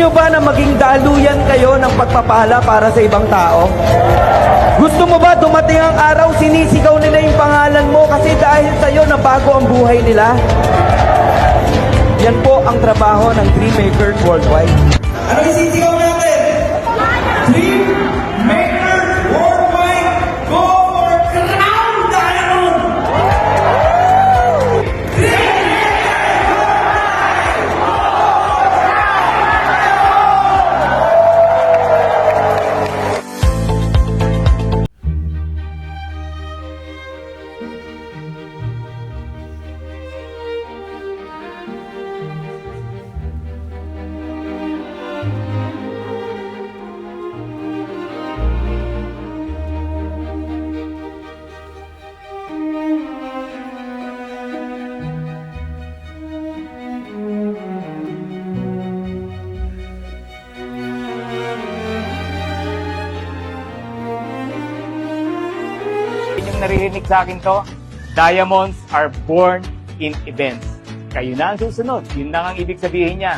nyo ba na maging daluyan kayo ng pagpapala para sa ibang tao? Gusto mo ba dumating ang araw, sinisigaw nila yung pangalan mo kasi dahil sa'yo nabago ang buhay nila? Yan po ang trabaho ng Dream Makers Worldwide. Ano isisigaw natin? Dream Makers Worldwide, go for Crown Diamond! Yung naririnig sa akin to, diamonds are born in events. Kayo na ang susunod. Yun lang ang ibig sabihin niya.